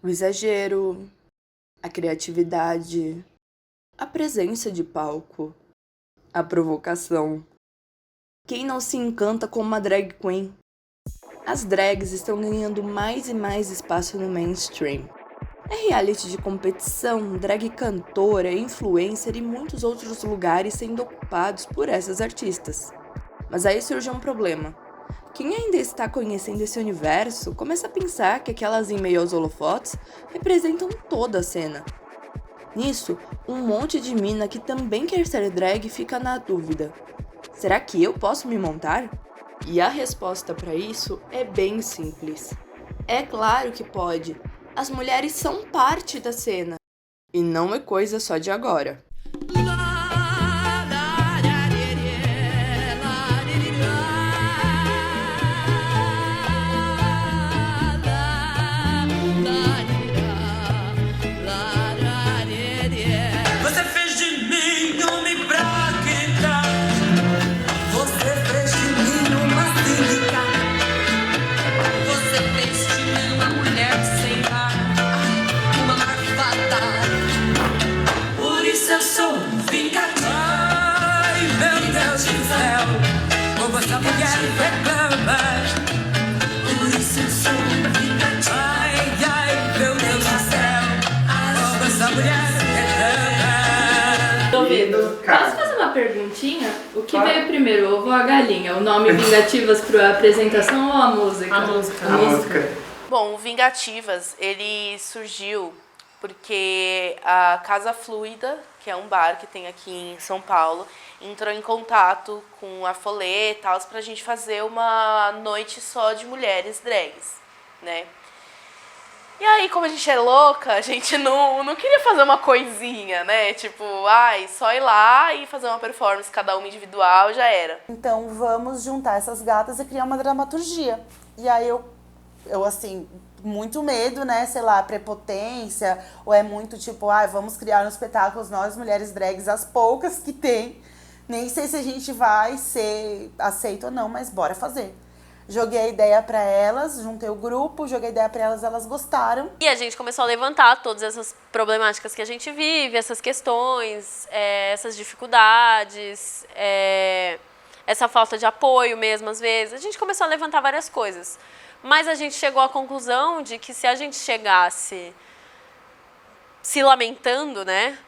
O exagero, a criatividade, a presença de palco, a provocação. Quem não se encanta com uma drag queen? As drags estão ganhando mais e mais espaço no mainstream. É reality de competição, drag cantora, influencer e muitos outros lugares sendo ocupados por essas artistas. Mas aí surge um problema. Quem ainda está conhecendo esse universo começa a pensar que aquelas em meio aos holofotes representam toda a cena. Nisso, um monte de mina que também quer ser drag fica na dúvida. Será que eu posso me montar? E a resposta para isso é bem simples. É claro que pode. As mulheres são parte da cena. E não é coisa só de agora. Posso fazer uma perguntinha? O que veio primeiro, o ovo ou a galinha? O nome Vingativas para a apresentação ou a música? A música. Bom, o Vingativas, ele surgiu porque a Casa Fluida, que é um bar que tem aqui em São Paulo, entrou em contato com a Folê e tal, pra gente fazer uma noite só de mulheres drags, né? E aí, como a gente é louca, a gente não queria fazer uma coisinha, né? Tipo, só ir lá e fazer uma performance, cada uma individual, já era. Então, vamos juntar essas gatas e criar uma dramaturgia. E aí, eu assim, muito medo, né? Sei lá, prepotência, ou é muito tipo, vamos criar um espetáculo, nós mulheres drags, as poucas que tem. Nem sei se a gente vai ser aceito ou não, mas bora fazer. Joguei a ideia pra elas, juntei o grupo, joguei a ideia pra elas, elas gostaram. E a gente começou a levantar todas essas problemáticas que a gente vive, essas questões, essas dificuldades, essa falta de apoio mesmo, às vezes. A gente começou a levantar várias coisas. Mas a gente chegou à conclusão de que se a gente chegasse se lamentando, né,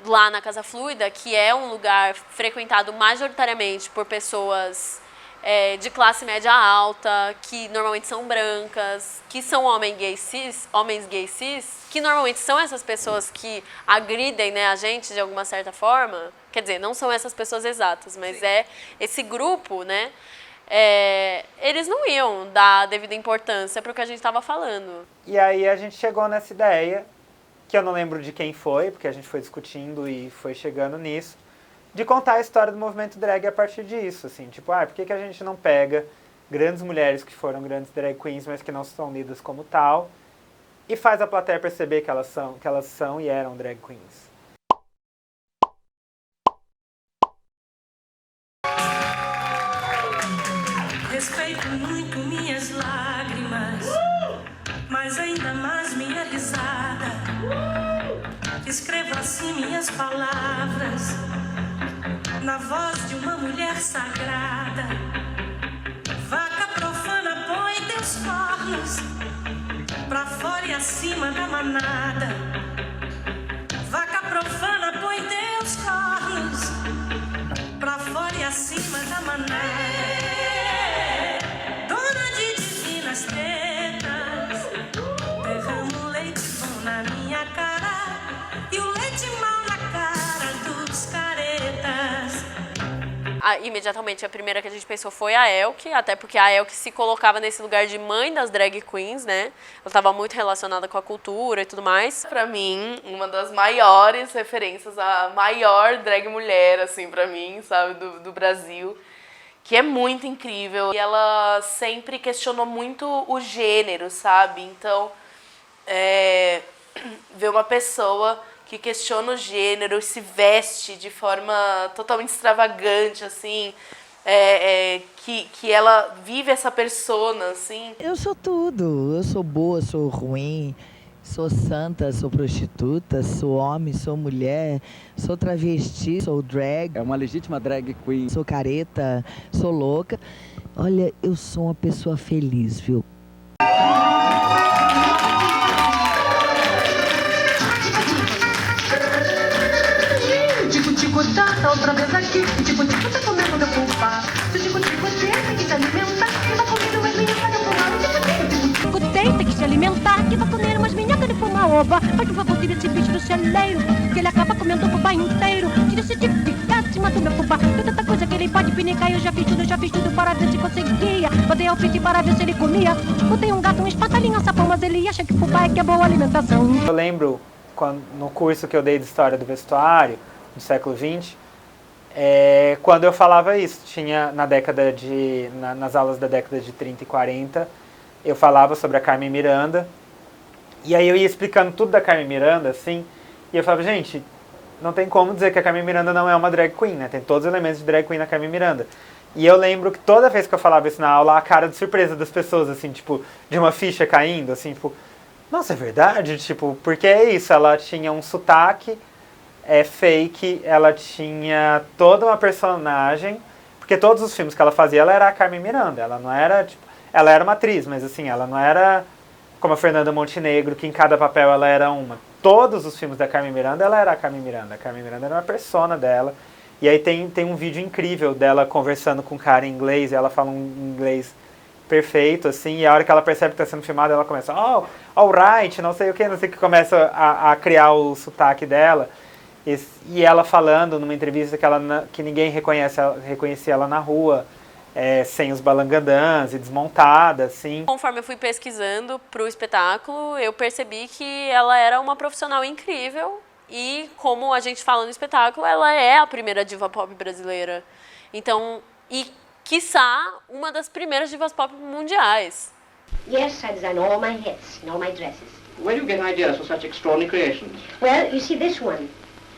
lá na Casa Fluida, que é um lugar frequentado majoritariamente por pessoas de classe média alta, que normalmente são brancas, que são homens gays cis, que normalmente são essas pessoas que agridem, né, a gente de alguma certa forma. Quer dizer, não são essas pessoas exatas, mas é esse grupo, né? Eles não iam dar a devida importância para o que a gente estava falando. E aí a gente chegou nessa ideia, que eu não lembro de quem foi, porque a gente foi discutindo e foi chegando nisso, de contar a história do movimento drag a partir disso, assim, tipo, por que a gente não pega grandes mulheres que foram grandes drag queens, mas que não são lidas como tal, e faz a plateia perceber que elas são e eram drag queens. Respeito muito minhas lágrimas, mas ainda mais minha risada. Escrevo assim minhas palavras na voz de uma mulher sagrada. Vaca profana, põe teus cornos pra fora e acima da manada. Vaca profana, põe teus cornos pra fora e acima da manada. Dona de divinas tetas, derramo leite bom na minha cara e o leite mal na cara dos caretas. Imediatamente a primeira que a gente pensou foi a Elke, até porque a Elke se colocava nesse lugar de mãe das drag queens, né? Ela estava muito relacionada com a cultura e tudo mais. Pra mim, uma das maiores referências, a maior drag mulher, assim, pra mim, sabe, do Brasil, que é muito incrível. E ela sempre questionou muito o gênero, sabe? Então, ver uma pessoa que questiona o gênero, se veste de forma totalmente extravagante, assim, que ela vive essa persona, assim. Eu sou tudo. Eu sou boa, sou ruim, sou santa, sou prostituta, sou homem, sou mulher, sou travesti, sou drag. É uma legítima drag queen. Sou careta, sou louca. Olha, eu sou uma pessoa feliz, viu? Tico-tico tá outra vez aqui. Tico-tico tá comendo meu pulpa. Tico-tico tem que se alimentar. Que vai comer umas minhocas de fumar. Tico-tico tem que se alimentar. Que vai comer umas minhocas de fumar. Oba, faz por favor, tira esse bicho do celeiro. Que ele acaba comendo o pulpa inteiro. Tira esse tic-tic acima do meu pulpa. Tem tanta coisa que ele pode pinicar. Eu já fiz tudo para ver se conseguia. Botei ao piti para ver se ele comia. Botei um gato, um espatalinho, um sapão. Mas ele acha que pulpa é que é boa alimentação. Eu lembro, no curso que eu dei de História do Vestuário, do século XX, quando eu falava isso, tinha nas aulas da década de 30 e 40, eu falava sobre a Carmen Miranda, e aí eu ia explicando tudo da Carmen Miranda, assim, e eu falava, gente, não tem como dizer que a Carmen Miranda não é uma drag queen, né? Tem todos os elementos de drag queen na Carmen Miranda. E eu lembro que toda vez que eu falava isso na aula, a cara de surpresa das pessoas, assim, tipo, de uma ficha caindo, assim, tipo, nossa, é verdade? Tipo, porque é isso, ela tinha um sotaque fake, ela tinha toda uma personagem, porque todos os filmes que ela fazia, ela era a Carmen Miranda, ela não era, tipo, ela era uma atriz, mas assim, ela não era como a Fernanda Montenegro, que em cada papel ela era uma. Todos os filmes da Carmen Miranda, ela era a Carmen Miranda era uma persona dela, e aí tem um vídeo incrível dela conversando com um cara em inglês, e ela fala um inglês perfeito, assim, e a hora que ela percebe que está sendo filmada, ela começa, alright, não sei o que, começa a criar o sotaque dela. E ela falando numa entrevista que ninguém reconhecia ela na rua, sem os balangandãs e desmontada, assim. Conforme eu fui pesquisando para o espetáculo, eu percebi que ela era uma profissional incrível e, como a gente fala no espetáculo, ela é a primeira diva pop brasileira. Então, quiçá, uma das primeiras divas pop mundiais. Yes, I design all my hats and all my dresses. Where do you get ideas for such extraordinary creations? Well, you see this one.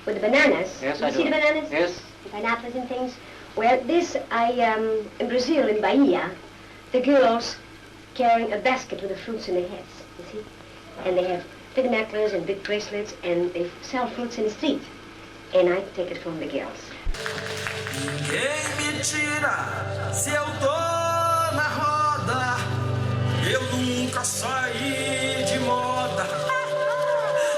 With the bananas. Yes, you I do. See the bananas? Yes. The pineapples and things. Well, this in Brazil, in Bahia, the girls carrying a basket with the fruits in their heads, you see? And they have big necklaces and big bracelets, and they sell fruits in the street. And I take it from the girls. Ninguém me tira se eu tô na roda. Eu nunca saí de moda.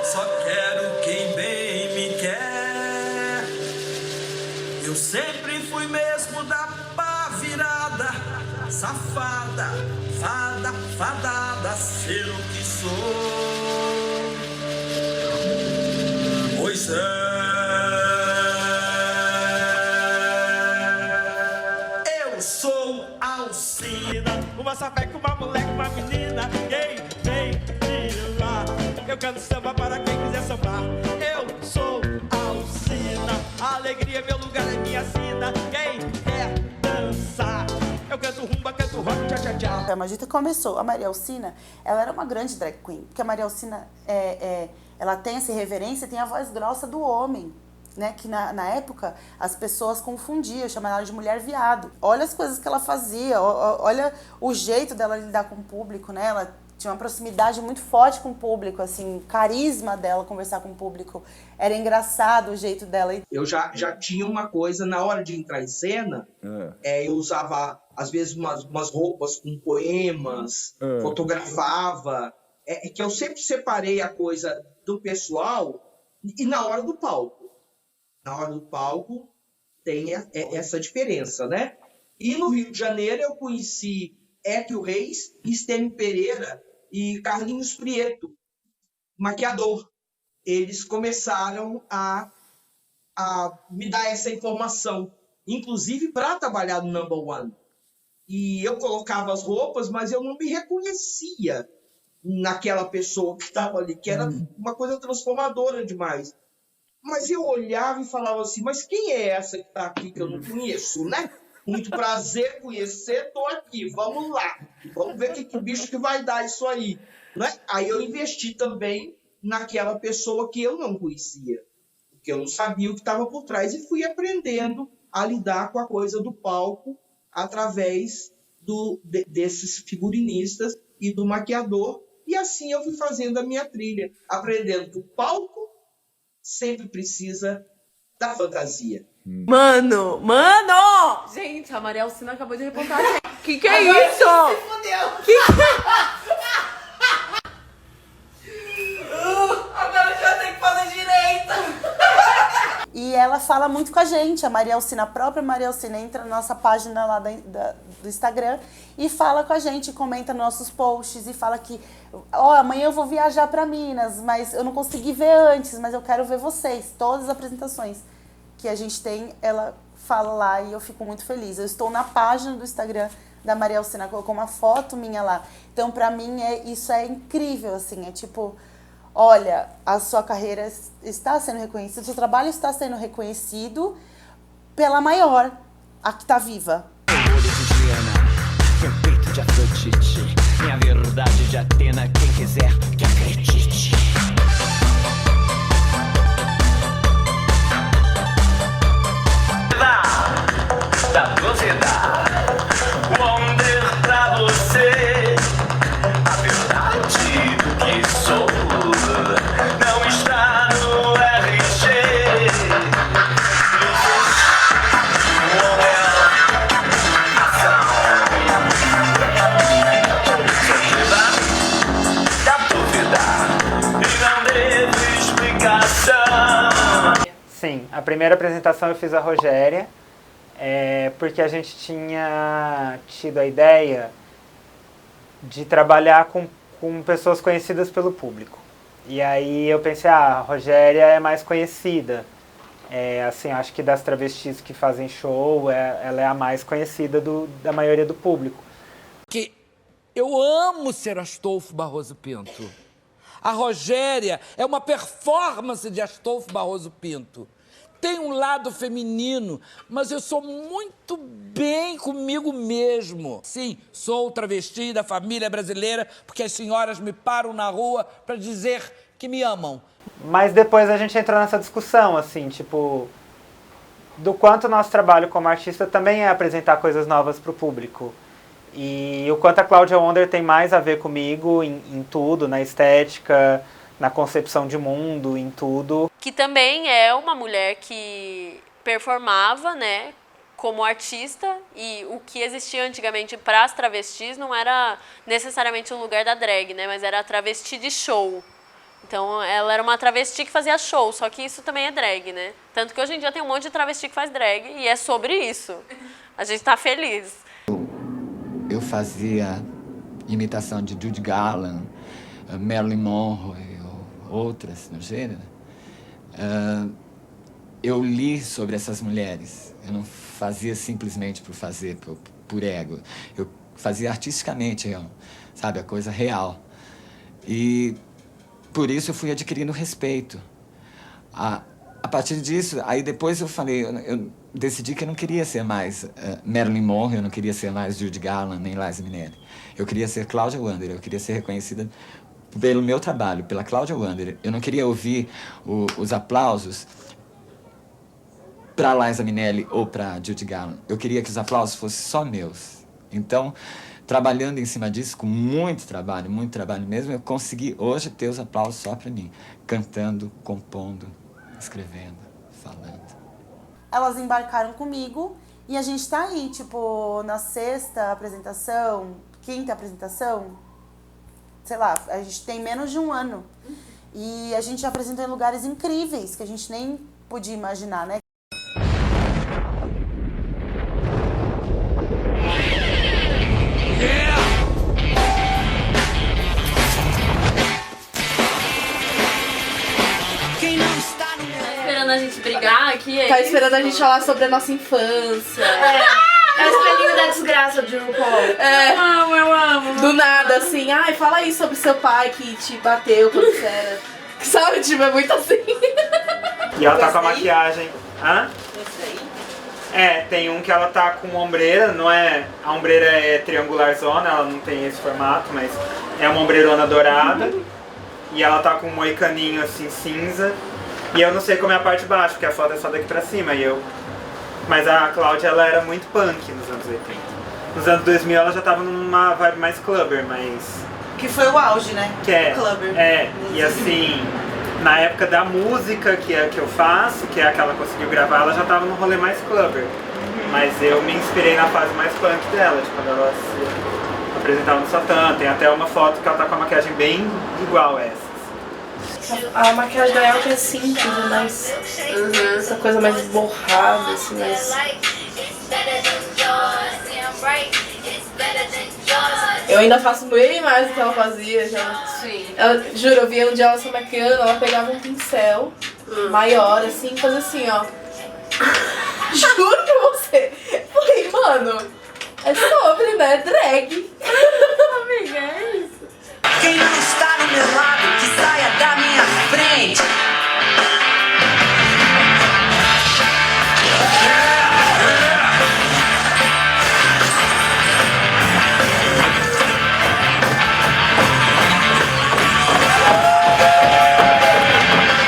Só quero quem bem me quer. Eu sempre fui mesmo da pá virada, safada, fadada, ser o que sou. Pois eu sou Alcina, uma sapeca, uma moleque, uma menina. Quem vem de lá? Eu canto samba para quem quiser sambar. Eu sou Alcina, a alegria é meu lugar, é minha sina. Quem quer dançar? Eu canto rumba, canto rock, tchá, tchá, tchá. A Magita começou. A Maria Alcina, ela era uma grande drag queen. Porque a Maria Alcina, ela tem essa reverência, tem a voz grossa do homem. Né, que na época as pessoas confundiam, chamavam ela de mulher viado. Olha as coisas que ela fazia, olha o jeito dela lidar com o público, né? Ela tinha uma proximidade muito forte com o público, assim, o carisma dela conversar com o público. Era engraçado o jeito dela. Eu já tinha uma coisa, na hora de entrar em cena, eu usava, às vezes, umas roupas com poemas, fotografava, que eu sempre separei a coisa do pessoal e na hora do palco. Na hora do palco tem essa diferença, né? E no Rio de Janeiro eu conheci Équio Reis, Estênio Pereira e Carlinhos Prieto, maquiador. Eles começaram a me dar essa informação, inclusive para trabalhar no Number One. E eu colocava as roupas, mas eu não me reconhecia naquela pessoa que estava ali, que era uma coisa transformadora demais. Mas eu olhava e falava assim, mas quem é essa que está aqui que eu não conheço, né? Muito prazer conhecer, estou aqui, vamos lá. Vamos ver que bicho que vai dar isso aí. Né? Aí eu investi também naquela pessoa que eu não conhecia, porque eu não sabia o que estava por trás e fui aprendendo a lidar com a coisa do palco através desses figurinistas e do maquiador. E assim eu fui fazendo a minha trilha, aprendendo que o palco sempre precisa da fantasia. Mano! Gente, a Maria Alcina acabou de reportar a gente. Que é isso? Se fudeu. Agora já tem que fazer direito. E ela fala muito com a gente, a Maria Alcina, a própria Maria Alcina entra na nossa página lá do Instagram e fala com a gente, comenta nossos posts e fala que amanhã eu vou viajar para Minas, mas eu não consegui ver antes, mas eu quero ver vocês, todas as apresentações que a gente tem, ela fala lá e eu fico muito feliz. Eu estou na página do Instagram da Maria Alcina, colocou uma foto minha lá. Então, pra mim, isso é incrível, assim, é tipo, olha, a sua carreira está sendo reconhecida, o seu trabalho está sendo reconhecido pela maior, a que tá viva. Olho de Diana, meu peito de Afrodite, minha verdade de Atena, quem quiser que acredite. Da dúvida, Wonder pra você, a verdade do que sou não está no RG. Da dúvida e não devo explicação. Sim, a primeira apresentação eu fiz a Rogéria. Porque a gente tinha tido a ideia de trabalhar com pessoas conhecidas pelo público. E aí eu pensei, a Rogéria é mais conhecida. Assim, acho que das travestis que fazem show, ela é a mais conhecida da maioria do público. Que eu amo ser Astolfo Barroso Pinto. A Rogéria é uma performance de Astolfo Barroso Pinto. Tem um lado feminino, mas eu sou muito bem comigo mesmo. Sim, sou travesti da família brasileira, porque as senhoras me param na rua para dizer que me amam. Mas depois a gente entrou nessa discussão, assim, tipo, do quanto o nosso trabalho como artista também é apresentar coisas novas para o público. E o quanto a Cláudia Wonder tem mais a ver comigo em tudo, na estética, na concepção de mundo, em tudo. Que também é uma mulher que performava, né, como artista, e o que existia antigamente para as travestis não era necessariamente o lugar da drag, né, mas era a travesti de show. Então ela era uma travesti que fazia show, só que isso também é drag, né? Tanto que hoje em dia tem um monte de travesti que faz drag e é sobre isso. A gente tá feliz. Eu fazia imitação de Judy Garland, Marilyn Monroe, outras no gênero. Eu li sobre essas mulheres. Eu não fazia simplesmente por fazer, por ego. Eu fazia artisticamente, sabe, a coisa real. E por isso eu fui adquirindo respeito. A partir disso, aí depois eu falei, eu decidi que eu não queria ser mais Marilyn Monroe, eu não queria ser mais Judy Garland, nem Liza Minnelli. Eu queria ser Cláudia Wonder, eu queria ser reconhecida pelo meu trabalho, pela Cláudia Wonder. Eu não queria ouvir os aplausos para Liza Minnelli ou para Judy Garland. Eu queria que os aplausos fossem só meus. Então, trabalhando em cima disso, com muito trabalho mesmo, eu consegui hoje ter os aplausos só para mim. Cantando, compondo, escrevendo, falando. Elas embarcaram comigo e a gente tá aí, tipo, na sexta apresentação, quinta apresentação, sei lá, a gente tem menos de um ano. E a gente já apresentou em lugares incríveis, que a gente nem podia imaginar, né? A gente brigar aqui. Tá esperando a gente falar sobre a nossa infância. É o espelhinho da desgraça de RuPaul. Eu amo. Do nada, assim, ai, fala aí sobre seu pai que te bateu quando você era. Sabe, tipo, é muito assim. E ela tá com a maquiagem. Hã? Esse aí? Tem um que ela tá com ombreira, não é. A ombreira é triangularzona, ela não tem esse formato, mas é uma ombreirona dourada. E ela tá com um moicaninho assim cinza. E eu não sei como é a parte de baixo, porque a foto é só daqui pra cima. E eu Mas a Cláudia, ela era muito punk nos anos 80. Nos anos 2000 ela já tava numa vibe mais clubber, mas... Que foi o auge, né? Que é, Clubber. E assim, na época da música que eu faço, que é a que ela conseguiu gravar, ela já tava no rolê mais clubber. Mas eu me inspirei na fase mais punk dela, tipo, quando ela se apresentava no Satã. Tem até uma foto que ela tá com a maquiagem bem igual a essa. A maquiagem da Elke é simples, é mais... Essa coisa mais borrada, assim, mais... Eu ainda faço bem mais do que ela fazia já. Sim. Ela, juro, eu via um dia ela se maquiando, ela pegava um pincel maior, assim, e fazia assim, ó. Juro pra você. Falei, mano, é sobre, né? Drag. Amiga, é isso. Quem não está no meu lado, que saia da minha frente.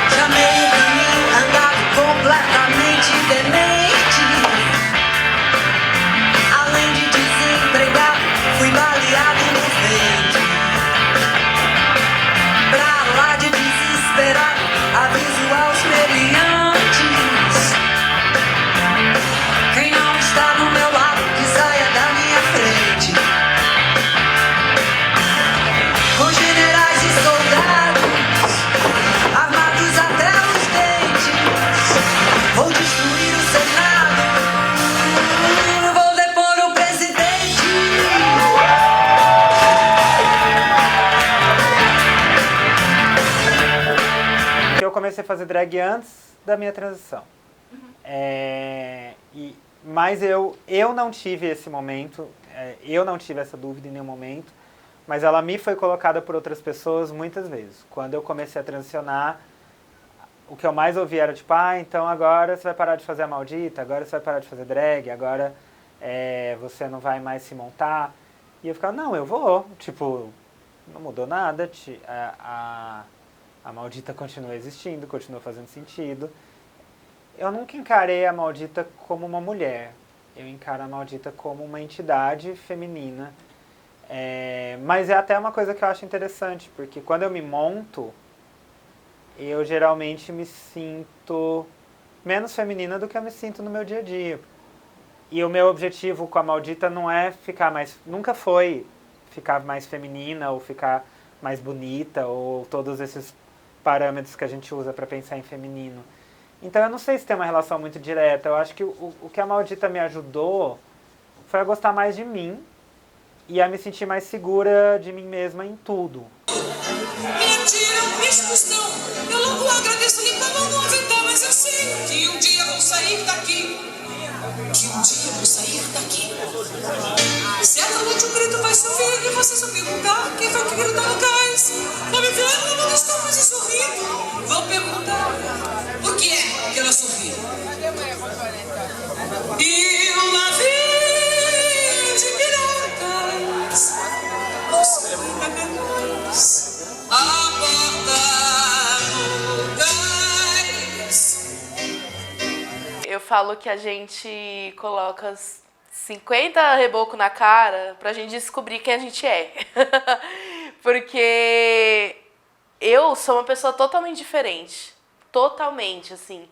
Já meio caminho andado completamente demente. Além de desempregado, fui baleado no peito. Pra lá de desesperado, aviso aos meliantes. Quem não está no meu lado, que saia da minha frente. Com generais e soldados, armados até os dentes, vou destruir o Senado, vou depor o presidente. Eu comecei a fazer drag antes da minha transição. Mas eu não tive esse momento, eu não tive essa dúvida em nenhum momento, mas ela me foi colocada por outras pessoas muitas vezes. Quando eu comecei a transicionar, o que eu mais ouvi era tipo, então agora você vai parar de fazer a maldita, agora você vai parar de fazer drag, agora você não vai mais se montar. E eu ficava, não, eu vou, tipo, não mudou nada, a maldita continua existindo, continua fazendo sentido. Eu nunca encarei a maldita como uma mulher, eu encaro a maldita como uma entidade feminina. Mas é até uma coisa que eu acho interessante, porque quando eu me monto, eu geralmente me sinto menos feminina do que eu me sinto no meu dia a dia. E o meu objetivo com a maldita não é ficar mais... Nunca foi ficar mais feminina ou ficar mais bonita ou todos esses parâmetros que a gente usa para pensar em feminino. Então eu não sei se tem uma relação muito direta. Eu acho que o que a maldita me ajudou foi a gostar mais de mim e a me sentir mais segura de mim mesma em tudo. Me tiram, me expulsão. Eu logo agradeço limpando no avental, mas eu sei que um dia vou sair daqui. Certa noite o grito vai subir e você só perguntar quem foi que gritou no cais. Vou me ver no estômago e sorrindo. Vou perguntar por que é que ela sorriu. E um navio de piratas, os navegantes, a porta no cais. Eu falo que a gente coloca 50 rebocos na cara pra gente descobrir quem a gente é. Porque eu sou uma pessoa totalmente diferente. Totalmente, assim.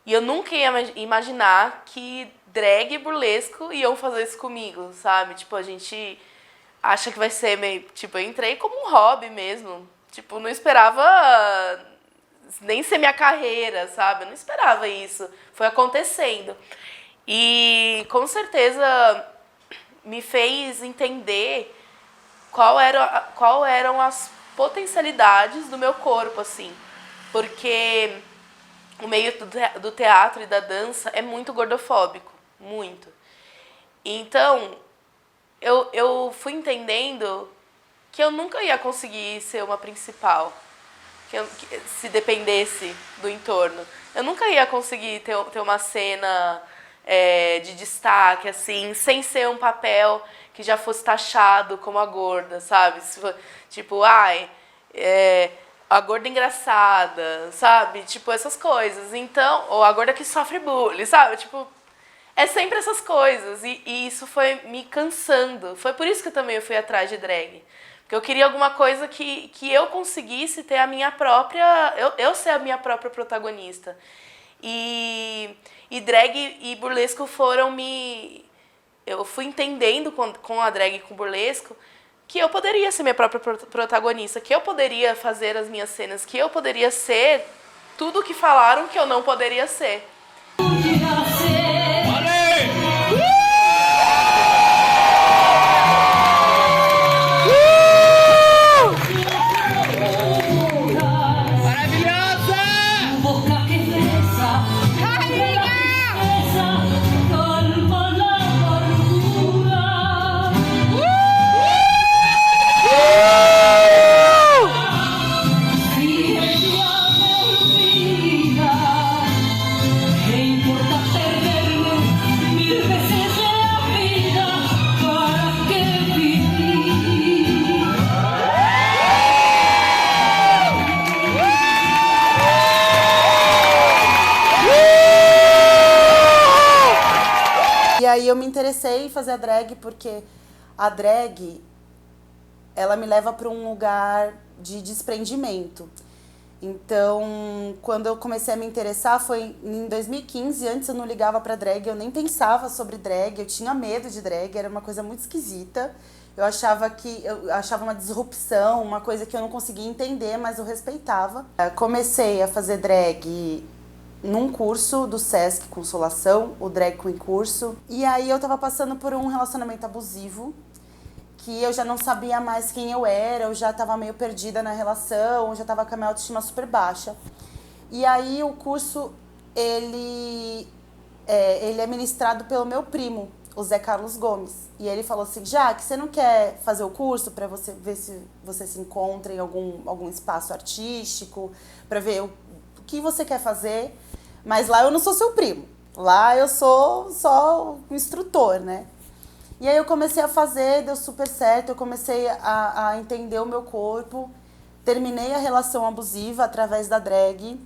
E eu nunca ia imaginar que drag e burlesco iam fazer isso comigo, sabe? Tipo, a gente acha que vai ser meio... Tipo, eu entrei como um hobby mesmo. Tipo, não esperava nem ser minha carreira, sabe? Eu não esperava isso. Foi acontecendo. E com certeza me fez entender qual eram as potencialidades do meu corpo, assim. Porque o meio do teatro e da dança é muito gordofóbico, muito. Então, eu fui entendendo que eu nunca ia conseguir ser uma principal, que se dependesse do entorno. Eu nunca ia conseguir ter uma cena de destaque, assim, sem ser um papel que já fosse taxado como a gorda, sabe? Tipo, a gorda engraçada, sabe? Tipo, essas coisas. Então, ou a gorda que sofre bullying, sabe? Tipo, É sempre essas coisas. E isso foi me cansando. Foi por isso que eu fui atrás de drag. Porque eu queria alguma coisa que eu conseguisse ter a minha própria... Eu ser a minha própria protagonista. E drag e burlesco foram me... Eu fui entendendo com a drag e com o burlesco que eu poderia ser minha própria protagonista, que eu poderia fazer as minhas cenas, que eu poderia ser tudo o que falaram que eu não poderia ser. E aí eu me interessei em fazer a drag porque a drag, ela me leva para um lugar de desprendimento. Então, quando eu comecei a me interessar foi em 2015, antes eu não ligava para drag, eu nem pensava sobre drag, eu tinha medo de drag, era uma coisa muito esquisita. Eu achava uma disrupção, uma coisa que eu não conseguia entender, mas eu respeitava. Comecei a fazer drag num curso do Sesc Consolação, o Drag Queen Curso. E aí eu tava passando por um relacionamento abusivo, que eu já não sabia mais quem eu era, eu já tava meio perdida na relação, eu já tava com a minha autoestima super baixa. E aí o curso, ele é ministrado pelo meu primo, o Zé Carlos Gomes. E ele falou assim, Jaque, você não quer fazer o curso para você ver se você se encontra em algum espaço artístico, para ver o que você quer fazer? Mas lá eu não sou seu primo, lá eu sou só um instrutor, né? E aí eu comecei a fazer, deu super certo, eu comecei a entender o meu corpo, terminei a relação abusiva através da drag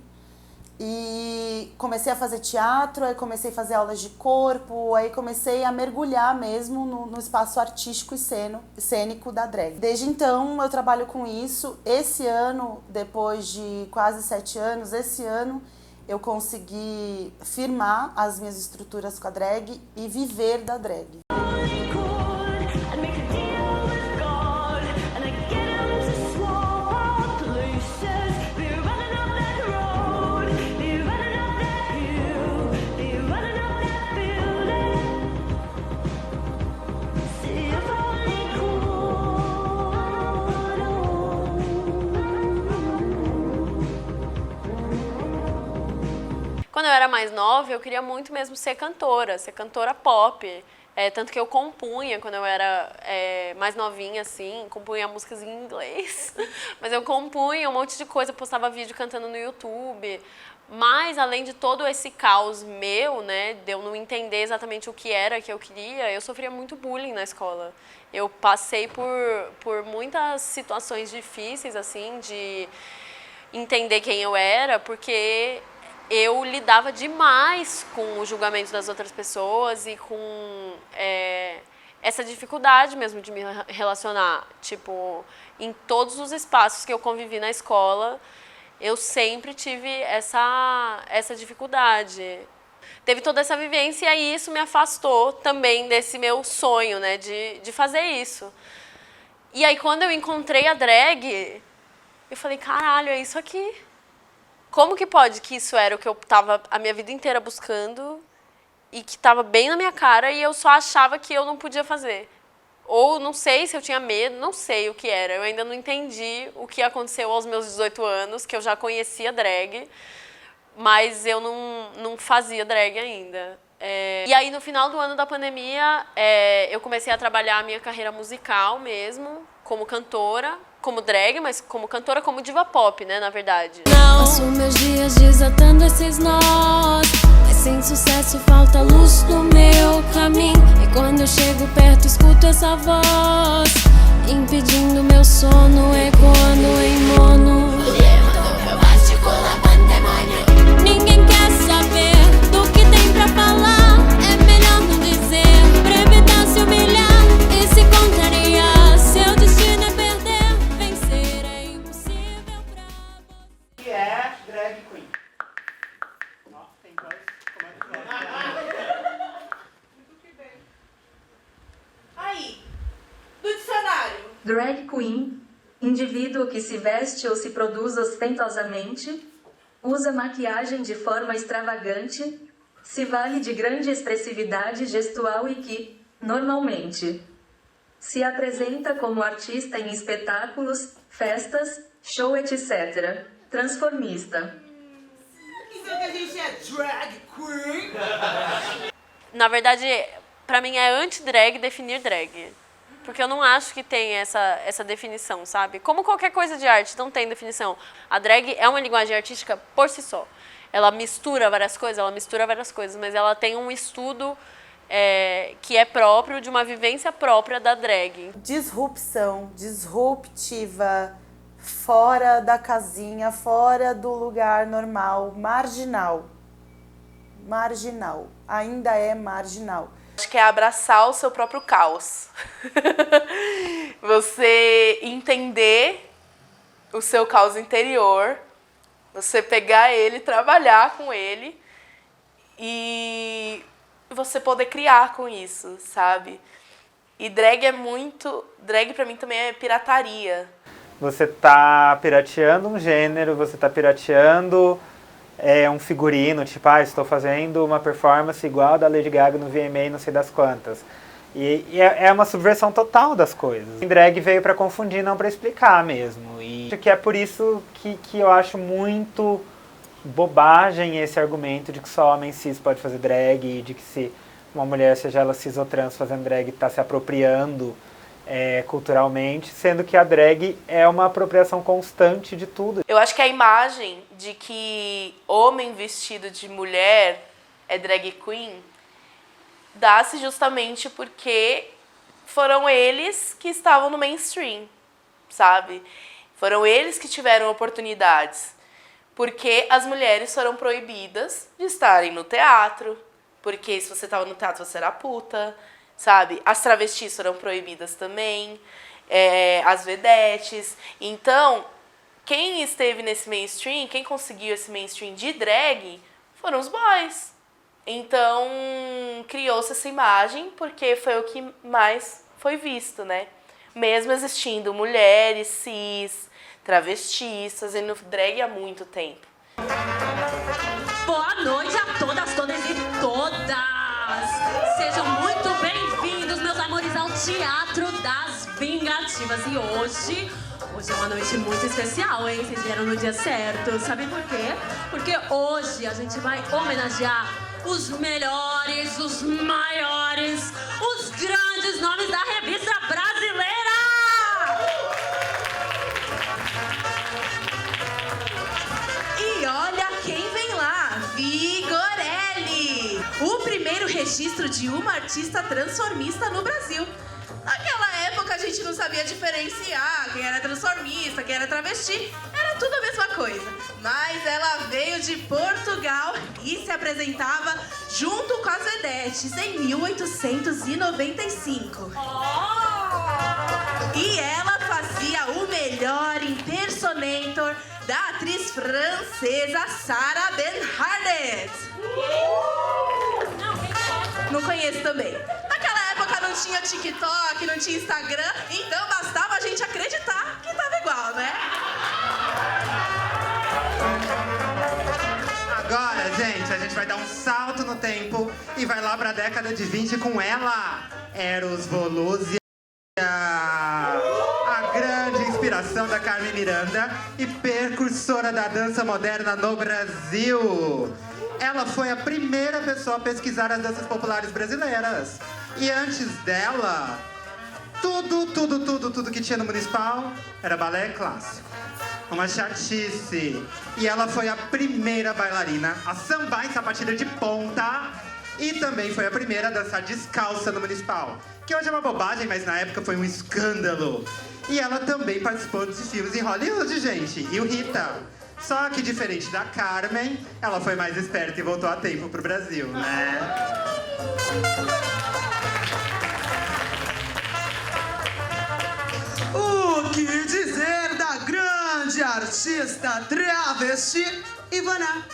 e comecei a fazer teatro, aí comecei a fazer aulas de corpo, aí comecei a mergulhar mesmo no espaço artístico e cênico da drag. Desde então eu trabalho com isso. Esse ano, depois de quase 7 anos, esse ano eu consegui firmar as minhas estruturas com a drag e viver da drag. Quando eu era mais nova, eu queria muito mesmo ser cantora pop. Tanto que eu compunha, quando eu era mais novinha, assim, compunha músicas em inglês. Mas eu compunha um monte de coisa, postava vídeo cantando no YouTube. Mas, além de todo esse caos meu, né, de eu não entender exatamente o que era que eu queria, eu sofria muito bullying na escola. Eu passei por muitas situações difíceis, assim, de entender quem eu era, porque eu lidava demais com o julgamento das outras pessoas e com essa dificuldade mesmo de me relacionar. Tipo, em todos os espaços que eu convivi na escola, eu sempre tive essa dificuldade. Teve toda essa vivência e isso me afastou também desse meu sonho, né, de fazer isso. E aí, quando eu encontrei a drag, eu falei, caralho, é isso aqui. Como que pode que isso era o que eu estava a minha vida inteira buscando e que estava bem na minha cara e eu só achava que eu não podia fazer? Ou não sei se eu tinha medo, não sei o que era. Eu ainda não entendi o que aconteceu aos meus 18 anos, que eu já conhecia drag, mas eu não fazia drag ainda. E aí, no final do ano da pandemia, eu comecei a trabalhar a minha carreira musical mesmo, como cantora, como drag, mas como cantora, como diva pop, né, na verdade. Passo meus dias desatando esses nós, mas sem sucesso falta luz no meu caminho. E quando eu chego perto escuto essa voz, impedindo meu sono, ecoando em mono. Ninguém quer saber do que tem pra falar, é melhor Drag queen, indivíduo que se veste ou se produz ostentosamente, usa maquiagem de forma extravagante, se vale de grande expressividade gestual e que, normalmente, se apresenta como artista em espetáculos, festas, show, etc. Transformista. Então que a gente é drag queen? Na verdade, pra mim é anti-drag definir drag. Porque eu não acho que tem essa definição, sabe? Como qualquer coisa de arte, não tem definição. A drag é uma linguagem artística por si só. Ela mistura várias coisas, mas ela tem um estudo que é próprio de uma vivência própria da drag. Disrupção, disruptiva, fora da casinha, fora do lugar normal, marginal. Marginal, ainda é marginal. Acho que é abraçar o seu próprio caos. Você entender o seu caos interior, você pegar ele, trabalhar com ele e você poder criar com isso, sabe? E drag pra mim também é pirataria. Você tá pirateando um gênero, você tá pirateando um figurino, tipo, estou fazendo uma performance igual a da Lady Gaga no VMA, não sei das quantas. E é uma subversão total das coisas. O drag veio para confundir, não para explicar mesmo. E acho que é por isso que eu acho muito bobagem esse argumento de que só homem cis pode fazer drag, e de que se uma mulher, seja ela cis ou trans, fazendo drag, está se apropriando culturalmente, sendo que a drag é uma apropriação constante de tudo. Eu acho que a imagem de que homem vestido de mulher é drag queen dá-se justamente porque foram eles que estavam no mainstream, sabe? Foram eles que tiveram oportunidades. Porque as mulheres foram proibidas de estarem no teatro, porque se você estava no teatro você era puta, sabe? As travestis foram proibidas também, as vedetes. Então, quem esteve nesse mainstream, quem conseguiu esse mainstream de drag, foram os boys. Então, criou-se essa imagem porque foi o que mais foi visto, né? Mesmo existindo mulheres cis, travestis, fazendo drag há muito tempo. Boa noite a todas, todas e todas! Sejam muito bem-vindos, meus amores, ao Teatro das Vingativas. E hoje é uma noite muito especial, hein? Vocês vieram no dia certo. Sabe por quê? Porque hoje a gente vai homenagear os melhores, os maiores, os grandes nomes da revista brasileira! E olha quem vem lá, Vigorelli, o primeiro registro de uma artista transformista no Brasil. Naquela época a gente não sabia diferenciar quem era transformista, quem era travesti, era tudo a mesma coisa. Mas ela veio de Portugal e se apresentava junto com as vedetes em 1895. E ela fazia o melhor impersonator da atriz francesa Sarah Bernhardt. Não conheço também. Naquela época não tinha TikTok, não tinha Instagram, então bastava a gente acreditar que tava igual, né? Agora, gente, a gente vai dar um salto no tempo e vai lá pra década de 20 com ela, Eros Volúzia. A grande inspiração da Carmen Miranda e precursora da dança moderna no Brasil. Ela foi a primeira pessoa a pesquisar as danças populares brasileiras. E antes dela, tudo que tinha no Municipal era balé clássico. Uma chatice. E ela foi a primeira bailarina a sambar em sapatilha de ponta. E também foi a primeira a dançar descalça no Municipal. Que hoje é uma bobagem, mas na época foi um escândalo. E ela também participou de filmes em Hollywood, gente. E o Rita. Só que diferente da Carmen, ela foi mais esperta e voltou a tempo pro Brasil, né? O que dizer da grande artista travesti Ivana,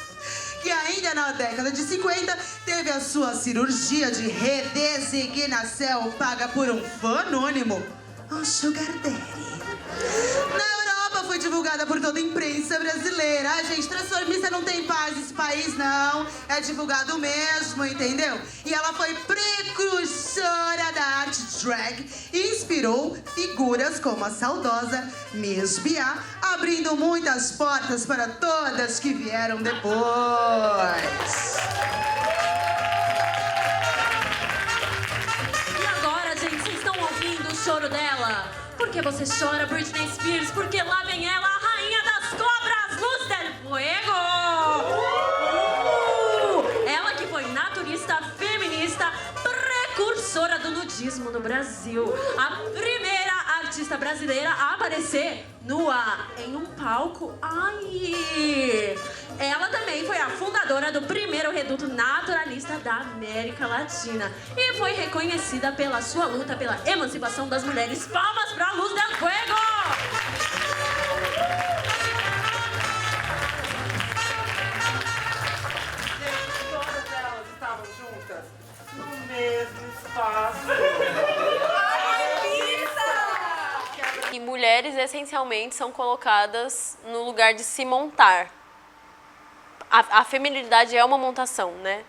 que ainda na década de 50 teve a sua cirurgia de redesignação paga por um fã anônimo um sugar daddy. Na Europa foi divulgada por toda a imprensa brasileira. A gente, transformista não tem paz nesse país, não. É divulgado mesmo, entendeu? E ela foi precursora da arte drag e inspirou figuras como a saudosa Miss Bia, abrindo muitas portas para todas que vieram depois. E agora, gente, vocês estão ouvindo o choro dela? Por que você chora, Britney Spears? Porque lá vem ela, a rainha das cobras, Luz del Fuego! Ela que foi naturista, feminista, precursora do nudismo no Brasil. A primeira artista brasileira a aparecer nua em um palco. Ai! Ela também foi a fundadora do primeiro reduto naturalista da América Latina e foi reconhecida pela sua luta pela emancipação das mulheres. Palmas pra Luz del Fuego! Todas elas estavam juntas no mesmo espaço. E mulheres, essencialmente, são colocadas no lugar de se montar. A feminilidade é uma montação, né?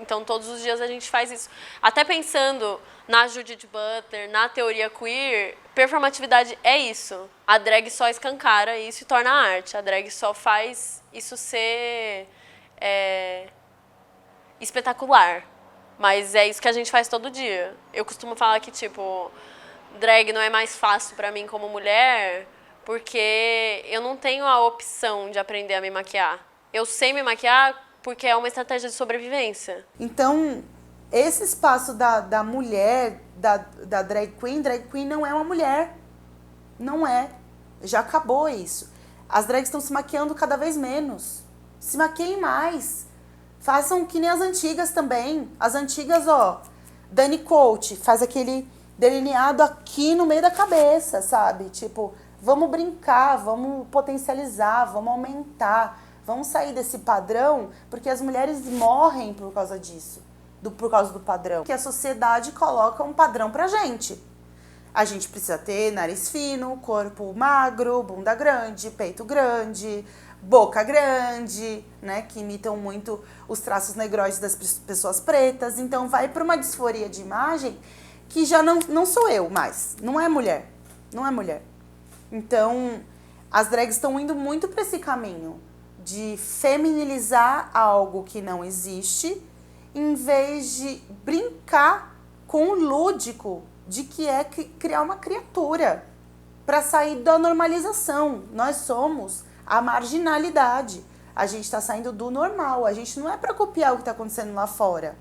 Então, todos os dias a gente faz isso. Até pensando na Judith Butler, na teoria queer, performatividade é isso. A drag só escancara isso e torna arte. A drag só faz isso ser espetacular. Mas é isso que a gente faz todo dia. Eu costumo falar que, tipo, drag não é mais fácil pra mim como mulher, porque eu não tenho a opção de aprender a me maquiar. Eu sei me maquiar porque é uma estratégia de sobrevivência. Então, esse espaço da mulher, da drag queen não é uma mulher. Não é. Já acabou isso. As drags estão se maquiando cada vez menos. Se maquiem mais. Façam que nem as antigas também. As antigas, ó, Dani Coach faz aquele delineado aqui no meio da cabeça, sabe? Tipo, vamos brincar, vamos potencializar, vamos aumentar. Vamos sair desse padrão, porque as mulheres morrem por causa disso, por causa do padrão. Que a sociedade coloca um padrão pra gente. A gente precisa ter nariz fino, corpo magro, bunda grande, peito grande, boca grande, né? Que imitam muito os traços negroides das pessoas pretas. Então vai para uma disforia de imagem que já não sou eu mais. Não é mulher. Não é mulher. Então as drags estão indo muito para esse caminho de feminilizar algo que não existe, em vez de brincar com o lúdico de que é criar uma criatura para sair da normalização. Nós somos a marginalidade. A gente está saindo do normal. A gente não é para copiar o que está acontecendo lá fora.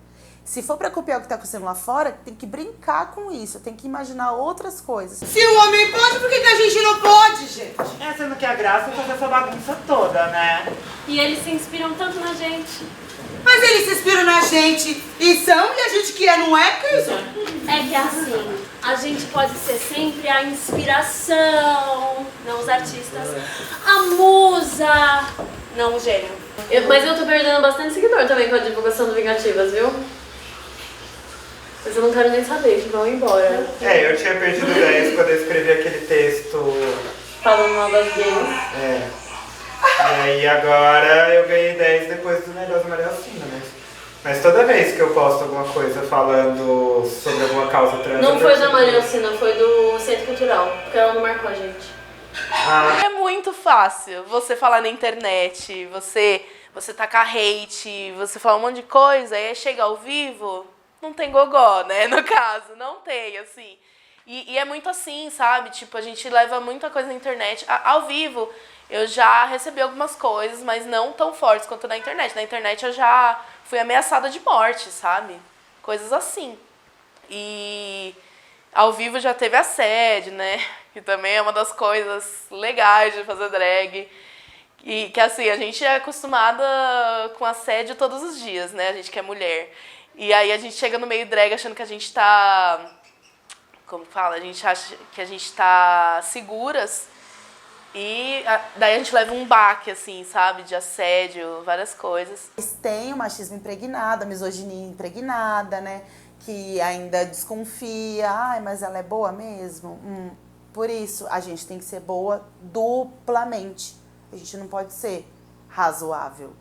Se for para copiar o que está acontecendo lá fora, tem que brincar com isso, tem que imaginar outras coisas. Se o homem pode, por que a gente não pode, gente? Sendo que a graça é fazer essa bagunça toda, né? E eles se inspiram tanto na gente. Mas eles se inspiram na gente e são, e a gente que é, não é, Cris? É que assim, a gente pode ser sempre a inspiração, não os artistas, a musa, não o gênio. Mas eu tô perdendo bastante seguidor também com a divulgação do Vingativas, viu? Mas eu não quero nem saber, que vão embora. Eu tinha perdido 10 quando eu escrevi aquele texto falando mal das gays. E aí agora eu ganhei 10 depois do negócio da Maria Alcina, né? Mas toda vez que eu posto alguma coisa falando sobre alguma causa trans... Não foi da Maria Alcina, foi do Centro Cultural, porque ela não marcou a gente. É muito fácil você falar na internet, você tacar hate, você falar um monte de coisa, aí chega ao vivo, não tem gogó, né, no caso, não tem, assim. E é muito assim, sabe, tipo, a gente leva muita coisa na internet. Ao vivo, eu já recebi algumas coisas, mas não tão fortes quanto na internet. Na internet eu já fui ameaçada de morte, sabe, coisas assim. E ao vivo já teve assédio, né, que também é uma das coisas legais de fazer drag. E que assim, a gente é acostumada com assédio todos os dias, né? A gente que é mulher. E aí a gente chega no meio drag achando que a gente tá... Como fala? A gente acha que a gente tá seguras. E daí a gente leva um baque, assim, sabe? De assédio, várias coisas. Tem o machismo impregnado, a misoginia impregnada, né? que ainda desconfia. Ai, mas ela é boa mesmo? Por isso, a gente tem que ser boa duplamente. A gente não pode ser razoável.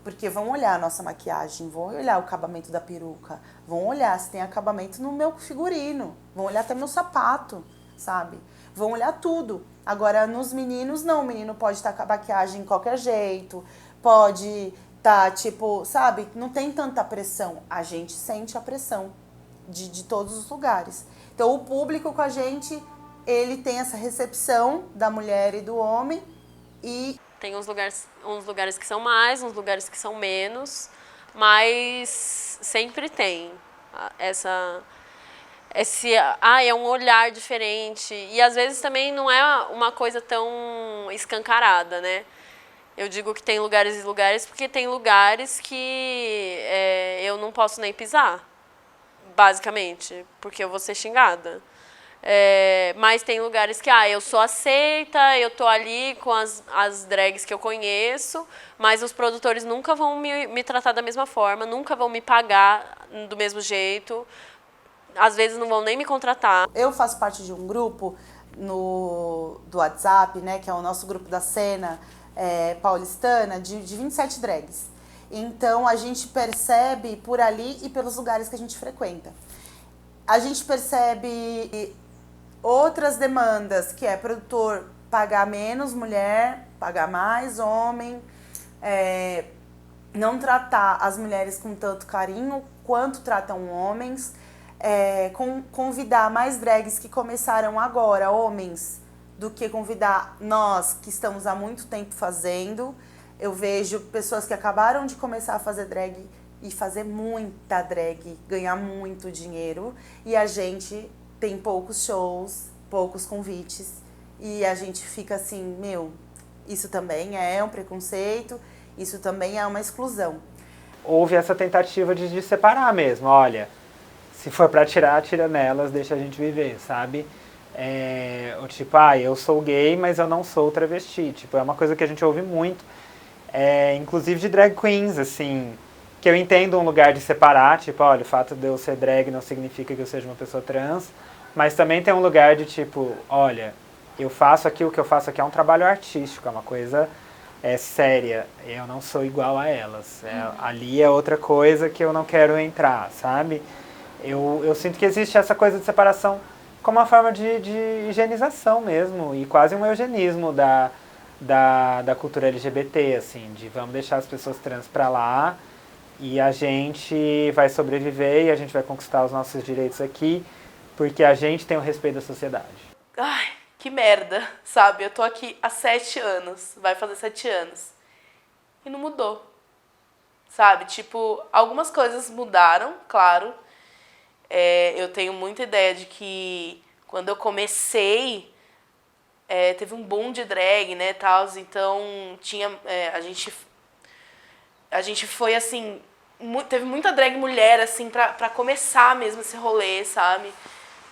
Porque vão olhar a nossa maquiagem, vão olhar o acabamento da peruca, vão olhar se tem acabamento no meu figurino, vão olhar até meu sapato, sabe? Vão olhar tudo. Agora, nos meninos, não. O menino pode estar com a maquiagem de qualquer jeito, pode estar, tipo, sabe? Não tem tanta pressão. A gente sente a pressão de todos os lugares. Então, o público com a gente, ele tem essa recepção da mulher e do homem e... Tem uns lugares que são mais, uns lugares que são menos, mas sempre tem é um olhar diferente. E às vezes também não é uma coisa tão escancarada, né? Eu digo que tem lugares e lugares porque tem lugares que eu não posso nem pisar, basicamente, porque eu vou ser xingada. Mas tem lugares que eu sou aceita, eu tô ali com as drags que eu conheço, mas os produtores nunca vão me tratar da mesma forma, nunca vão me pagar do mesmo jeito, às vezes não vão nem me contratar. Eu faço parte de um grupo do WhatsApp, né, que é o nosso grupo da cena paulistana, de 27 drags. Então a gente percebe por ali e pelos lugares que a gente frequenta. A gente percebe outras demandas, que é produtor pagar menos mulher, pagar mais homem, não tratar as mulheres com tanto carinho quanto tratam homens, convidar mais drags que começaram agora, homens, do que convidar nós que estamos há muito tempo fazendo. Eu vejo pessoas que acabaram de começar a fazer drag e fazer muita drag, ganhar muito dinheiro, e a gente tem poucos shows, poucos convites, e a gente fica assim, isso também é um preconceito, isso também é uma exclusão. Houve essa tentativa de separar mesmo, olha, se for pra tirar, tira nelas, deixa a gente viver, sabe? O tipo, eu sou gay, mas eu não sou travesti, tipo, é uma coisa que a gente ouve muito, inclusive de drag queens, assim, que eu entendo um lugar de separar, tipo, olha, o fato de eu ser drag não significa que eu seja uma pessoa trans, mas também tem um lugar de tipo, olha, o que eu faço aqui é um trabalho artístico, é uma coisa séria, eu não sou igual a elas, ali é outra coisa que eu não quero entrar, sabe? Eu sinto que existe essa coisa de separação como uma forma de higienização mesmo, e quase um eugenismo da cultura LGBT, assim, de vamos deixar as pessoas trans pra lá, e a gente vai sobreviver e a gente vai conquistar os nossos direitos aqui, porque a gente tem o respeito da sociedade. Ai, que merda, sabe? Eu tô aqui há 7 anos, vai fazer 7 anos, e não mudou, sabe? Tipo, algumas coisas mudaram, claro. Eu tenho muita ideia de que quando eu comecei, teve um boom de drag, né, tal, então tinha, a gente foi, assim, teve muita drag mulher, assim, pra começar mesmo esse rolê, sabe?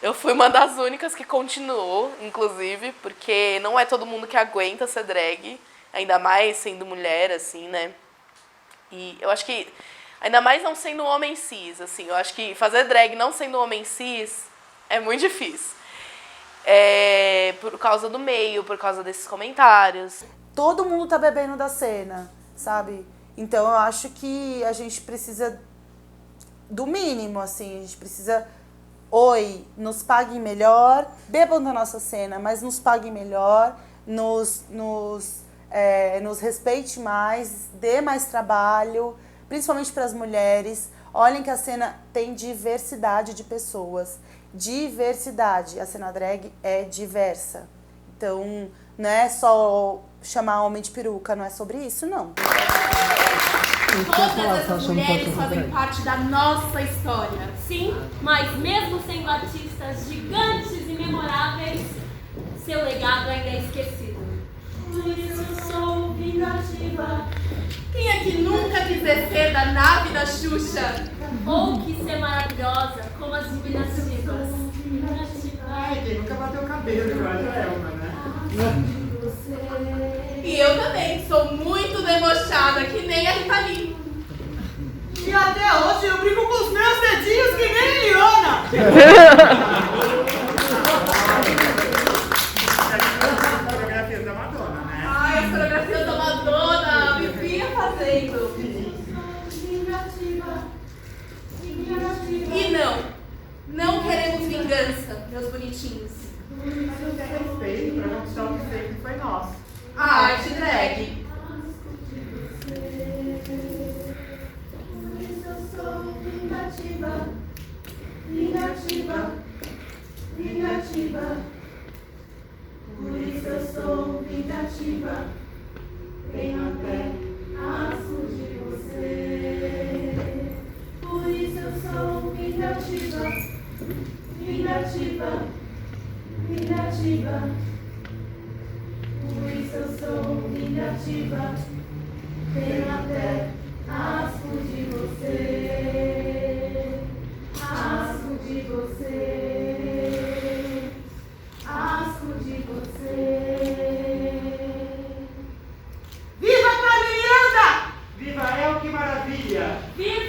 Eu fui uma das únicas que continuou, inclusive, porque não é todo mundo que aguenta ser drag, ainda mais sendo mulher, assim, né? E eu acho que, ainda mais não sendo homem cis, assim, eu acho que fazer drag não sendo homem cis é muito difícil. Por causa do meio, por causa desses comentários. Todo mundo tá bebendo da cena, sabe? Então eu acho que a gente precisa do mínimo, assim, a gente precisa, nos paguem melhor, bebam da nossa cena, mas nos paguem melhor, nos respeite mais, dê mais trabalho, principalmente para as mulheres. Olhem que a cena tem diversidade de pessoas. Diversidade. A cena drag é diversa. Então, não é só chamar homem de peruca, não é sobre isso, não. Todas essas mulheres fazem parte da nossa história. Sim, mas mesmo sendo artistas gigantes e memoráveis, seu legado ainda é esquecido. Por isso eu sou vingativa. Quem é que nunca quis descer da nave da Xuxa? Ou quis ser maravilhosa como as divinativas. Quem nunca bateu o cabelo igual a Joelma, né? E eu também sou muito debochada, que nem a Rita Lee. E até hoje eu brinco com os meus dedinhos que nem ele. Coreografias da Madonna, né? Ai, as coreografias da Madonna, vivia fazendo. E não queremos vingança, meus bonitinhos. Mas é respeito pra mostrar o que sempre foi nosso. A arte drag. Vingativa, por isso eu sou vingativa, venho até asco de você. Por isso eu sou vingativa, vingativa, vingativa. Por isso eu sou vingativa, venho até asco de você. Asco de você, asco de você. Viva a Miranda! Viva El, que maravilha! Viva